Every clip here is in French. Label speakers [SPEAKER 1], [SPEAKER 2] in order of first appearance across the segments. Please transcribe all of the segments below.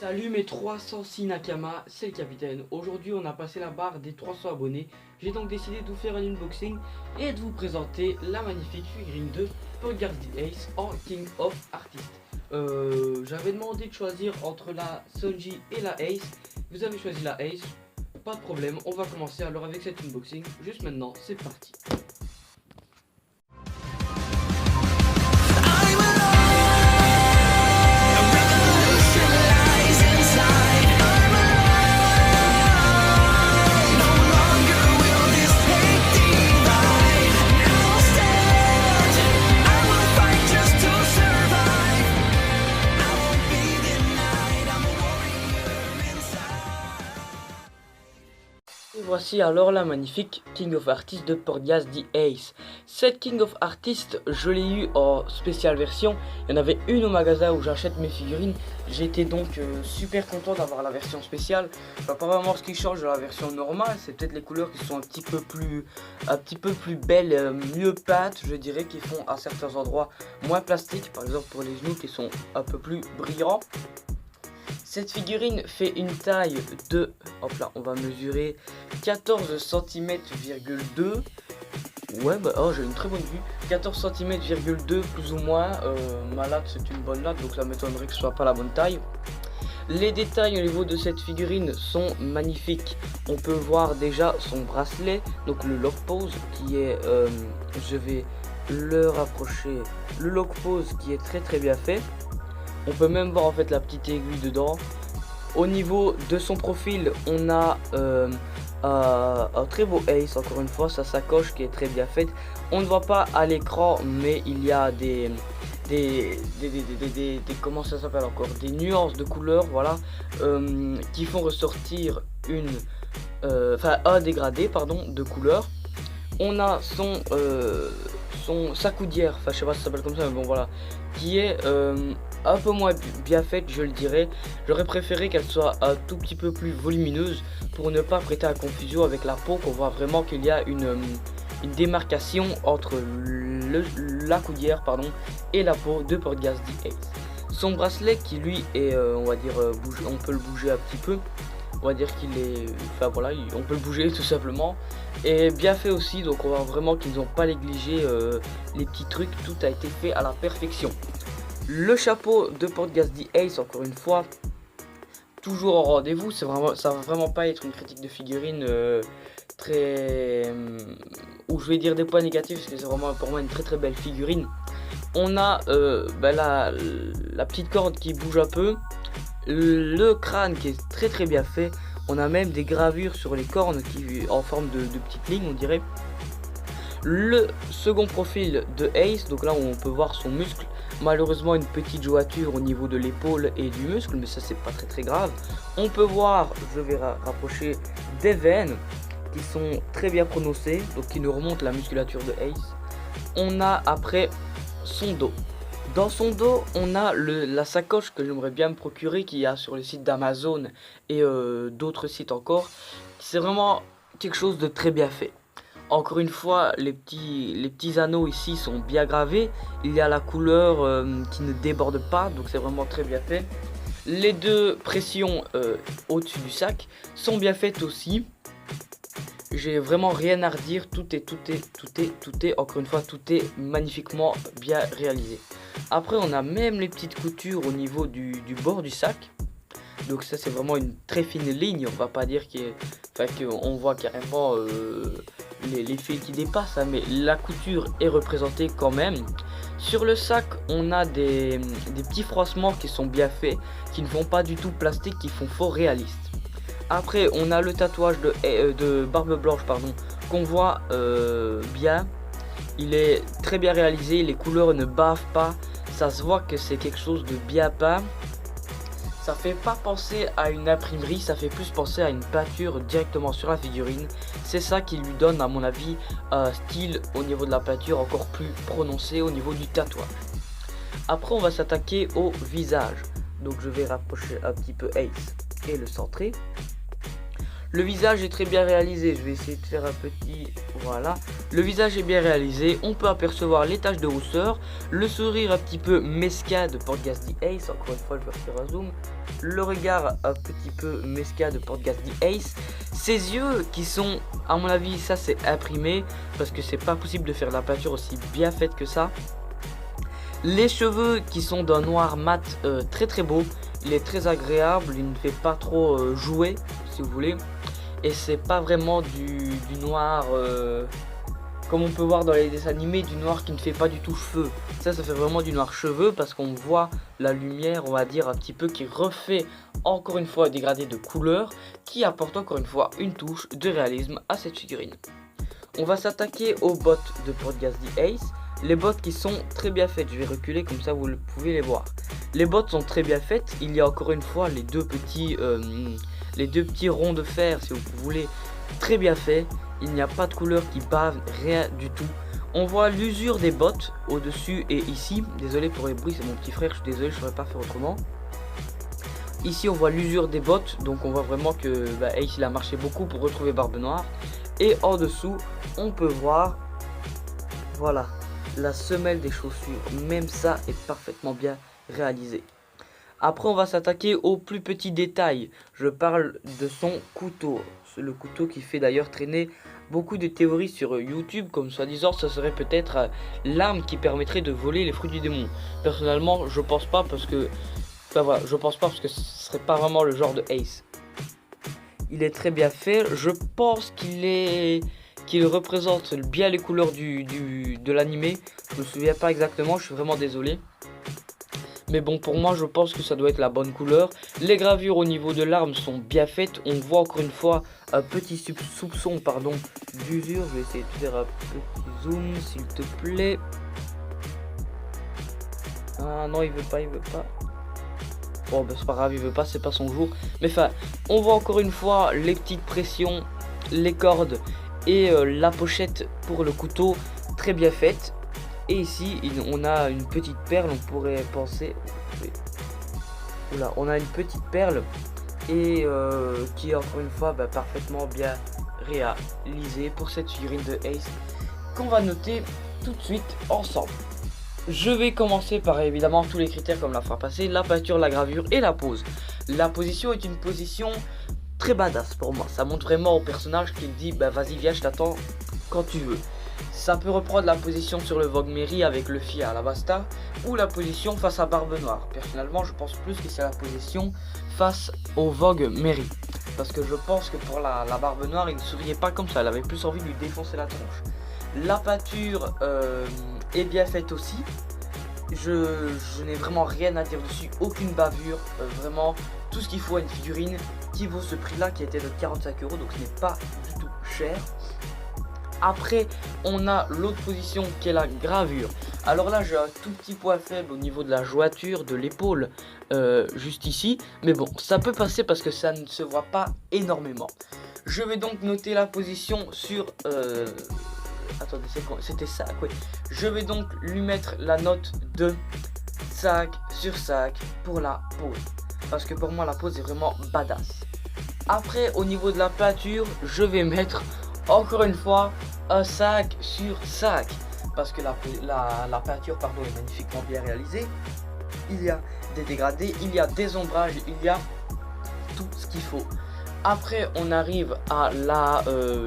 [SPEAKER 1] Salut mes 306 Nakama, c'est le capitaine. Aujourd'hui on a passé la barre des 300 abonnés. J'ai donc décidé de vous faire un unboxing et de vous présenter la magnifique figurine de Portgas the Ace en King of Artists. J'avais demandé de choisir entre la Sonji et la Ace. Vous avez choisi la Ace, pas de problème, on va commencer alors avec cet unboxing. Juste maintenant, c'est parti. Et voici alors la magnifique King of Artists de Portgas the Ace. Cette King of Artists, je l'ai eu en spéciale version. Il y en avait une au magasin où j'achète mes figurines. J'étais donc super content d'avoir la version spéciale. Pas vraiment ce qui change de la version normale, c'est peut-être les couleurs qui sont un petit peu plus belles, mieux peintes, je dirais, qui font à certains endroits moins plastiques. Par exemple pour les genoux qui sont un peu plus brillants. Cette figurine fait une taille de, hop là, on va mesurer 14 cm,2. Ouais, bah, oh, j'ai une très bonne vue. 14 cm,2 plus ou moins. Ma latte, c'est une bonne latte, donc ça m'étonnerait que ce soit pas la bonne taille. Les détails au niveau de cette figurine sont magnifiques. On peut voir déjà son bracelet, donc le lock pose qui est, je vais le rapprocher, le lock pose qui est très bien fait. On peut même voir en fait la petite aiguille dedans. Au niveau de son profil, on a un très beau Ace, encore une fois, sa sacoche qui est très bien faite. On ne voit pas à l'écran, mais il y a comment ça s'appelle encore, des nuances de couleurs, voilà, qui font ressortir un dégradé, pardon, de couleur. On a sa coudière, enfin je sais pas si ça s'appelle comme ça, mais bon voilà, qui est un peu moins bien faite, je le dirais. J'aurais préféré qu'elle soit un tout petit peu plus volumineuse pour ne pas prêter à confusion avec la peau, qu'on voit vraiment qu'il y a une démarcation entre la coudière et la peau de Portgas the Ace. Son bracelet qui lui est, on va dire, on peut le bouger un petit peu. On va dire qu'il est, enfin voilà, on peut le bouger tout simplement. Et bien fait aussi, donc on voit vraiment qu'ils n'ont pas négligé les petits trucs, tout a été fait à la perfection. Le chapeau de Portgas the Ace, encore une fois, toujours en rendez-vous. Ça va vraiment pas être une critique de figurine où je vais dire des points négatifs, parce que c'est vraiment pour moi une très belle figurine. On a la petite corde qui bouge un peu. Le crâne qui est très bien fait. On a même des gravures sur les cornes qui en forme de petites lignes, on dirait. Le second profil de Ace, donc là où on peut voir son muscle, malheureusement une petite jointure au niveau de l'épaule et du muscle, mais ça c'est pas très grave. On peut voir, je vais rapprocher, des veines qui sont très bien prononcées, donc qui nous remontent la musculature de Ace. On a après son dos. Dans son dos, on a la sacoche que j'aimerais bien me procurer, qu'il y a sur le site d'Amazon et d'autres sites encore. C'est vraiment quelque chose de très bien fait. Encore une fois, les petits anneaux ici sont bien gravés. Il y a la couleur qui ne déborde pas, donc c'est vraiment très bien fait. Les deux pressions au-dessus du sac sont bien faites aussi. J'ai vraiment rien à redire, tout est, encore une fois, tout est magnifiquement bien réalisé. Après, on a même les petites coutures au niveau du bord du sac. Donc ça, c'est vraiment une très fine ligne. On va pas dire qu'on voit carrément les fils qui dépassent, hein, mais la couture est représentée quand même. Sur le sac, on a des petits froissements qui sont bien faits, qui ne font pas du tout plastique, qui font fort réaliste. Après, on a le tatouage de barbe blanche, qu'on voit bien. Il est très bien réalisé, les couleurs ne bavent pas. Ça se voit que c'est quelque chose de bien peint. Ça fait pas penser à une imprimerie, ça fait plus penser à une peinture directement sur la figurine. C'est ça qui lui donne, à mon avis, un style au niveau de la peinture encore plus prononcé au niveau du tatouage. Après, on va s'attaquer au visage. Donc je vais rapprocher un petit peu Ace et le centrer. Le visage est très bien réalisé. Je vais essayer de faire un petit... Voilà. Le visage est bien réalisé. On peut apercevoir les taches de rousseur. Le sourire un petit peu mesca de Portgas The Ace. Encore une fois, je vais refaire un zoom. Le regard un petit peu mesca de Portgas The Ace. Ses yeux qui sont, à mon avis, ça c'est imprimé. Parce que c'est pas possible de faire la peinture aussi bien faite que ça. Les cheveux qui sont d'un noir mat très très beau. Il est très agréable, il ne fait pas trop jouer si vous voulez. Et c'est pas vraiment du noir comme on peut voir dans les dessins animés, du noir qui ne fait pas du tout cheveux. Ça fait vraiment du noir cheveux parce qu'on voit la lumière, on va dire un petit peu, qui refait encore une fois un dégradé de couleur, qui apporte encore une fois une touche de réalisme à cette figurine. On va s'attaquer aux bottes de Portgas The Ace. Les bottes qui sont très bien faites, je vais reculer comme ça vous pouvez les voir. Les bottes sont très bien faites, il y a encore une fois les deux petits ronds de fer si vous voulez, très bien fait. Il n'y a pas de couleur qui bave, rien du tout. On voit l'usure des bottes au-dessus et ici. Désolé pour les bruits, c'est mon petit frère, je suis désolé, je ne saurais pas faire autrement. Ici on voit l'usure des bottes, donc on voit vraiment que Ace il a marché beaucoup pour retrouver Barbe Noire. Et en dessous on peut voir, voilà, la semelle des chaussures, même ça est parfaitement bien réalisé. Après on va s'attaquer aux plus petits détails. Je parle de son couteau. Le couteau qui fait d'ailleurs traîner beaucoup de théories sur YouTube, comme soi-disant ça serait peut-être l'arme qui permettrait de voler les fruits du démon. Personnellement je pense pas parce que... Enfin voilà, je pense pas parce que ce serait pas vraiment le genre de Ace. Il est très bien fait, je pense qu'il représente bien les couleurs de l'animé. Je me souviens pas exactement, je suis vraiment désolé. Mais bon, pour moi, je pense que ça doit être la bonne couleur. Les gravures au niveau de l'arme sont bien faites. On voit encore une fois un petit soupçon d'usure. Je vais essayer de faire un petit zoom, s'il te plaît. Ah non, il veut pas. Bon, ben c'est pas grave, il veut pas, c'est pas son jour. Mais enfin, on voit encore une fois les petites pressions, les cordes et la pochette pour le couteau très bien faite. Et ici on a une petite perle, on pourrait penser, oula, on a une petite perle et qui est encore une fois parfaitement bien réalisée pour cette figurine de Ace qu'on va noter tout de suite ensemble. Je vais commencer par évidemment tous les critères comme la fois passée, la peinture, la gravure et la pose. La position est une position très badass pour moi, ça montre vraiment au personnage qu'il dit vas-y viens, je t'attends quand tu veux. Ça peut reprendre la position sur le Vogue Mary avec Luffy à Alabasta ou la position face à Barbe Noire. Personnellement, je pense plus que c'est la position face au Vogue Mary. Parce que je pense que pour la Barbe Noire, il ne souriait pas comme ça. Elle avait plus envie de lui défoncer la tronche. La peinture est bien faite aussi. Je n'ai vraiment rien à dire dessus. Aucune bavure. Vraiment, tout ce qu'il faut à une figurine qui vaut ce prix-là qui était de 45 €. Donc ce n'est pas du tout cher. Après on a l'autre position qui est la gravure. Alors là j'ai un tout petit point faible au niveau de la jointure de l'épaule juste ici. Mais bon ça peut passer parce que ça ne se voit pas énormément. Je vais donc noter la position sur... Attendez c'était ça quoi. Je vais donc lui mettre la note de 5 sur 5 pour la pose. Parce que pour moi la pose est vraiment badass. Après au niveau de la peinture je vais mettre encore une fois un 5 sur 5 parce que la peinture est magnifiquement bien réalisée. Il y a des dégradés, il y a des ombrages, il y a tout ce qu'il faut. Après on arrive à la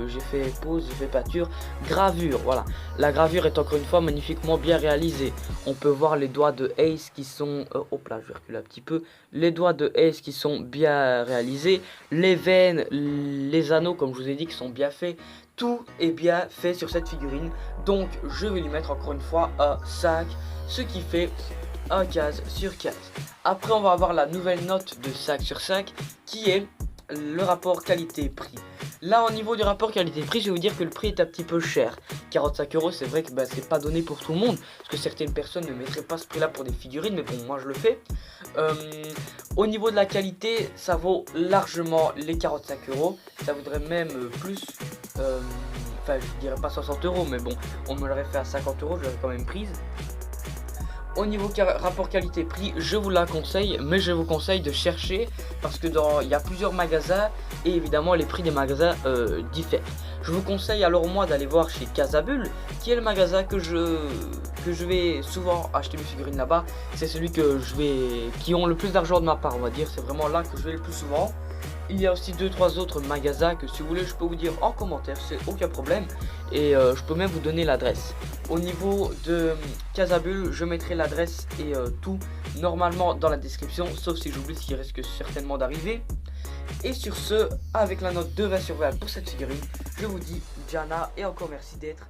[SPEAKER 1] j'ai fait pose, j'ai fait peinture, gravure. Voilà, la gravure est encore une fois magnifiquement bien réalisée. On peut voir les doigts de Ace qui sont hop là je vais reculer un petit peu. Les doigts de Ace qui sont bien réalisés, les veines, les anneaux comme je vous ai dit qui sont bien faits. Tout est bien fait sur cette figurine. Donc je vais lui mettre encore une fois un 5, ce qui fait un 15 sur 15. Après on va avoir la nouvelle note de 5 sur 5 qui est le rapport qualité-prix. Là au niveau du rapport qualité-prix, je vais vous dire que le prix est un petit peu cher. 45 €, c'est vrai que c'est pas donné pour tout le monde, parce que certaines personnes ne mettraient pas ce prix là pour des figurines, mais bon moi je le fais. Au niveau de la qualité, ça vaut largement les 45 €. Ça voudrait même plus, enfin je dirais pas 60 €, mais bon on me l'aurait fait à 50 €, je l'aurais quand même prise. Au niveau rapport qualité-prix, je vous la conseille, mais je vous conseille de chercher parce que il y a plusieurs magasins et évidemment les prix des magasins diffèrent. Je vous conseille alors moi d'aller voir chez Casabule, qui est le magasin que je vais souvent acheter mes figurines là-bas. C'est celui qui ont le plus d'argent de ma part, on va dire. C'est vraiment là que je vais le plus souvent. Il y a aussi 2-3 autres magasins que si vous voulez je peux vous dire en commentaire, c'est aucun problème. Et je peux même vous donner l'adresse. Au niveau de Casabule, je mettrai l'adresse et tout normalement dans la description, sauf si j'oublie, ce qui risque certainement d'arriver. Et sur ce, avec la note de 20 sur 20 pour cette figurine, je vous dis Diana et encore merci d'être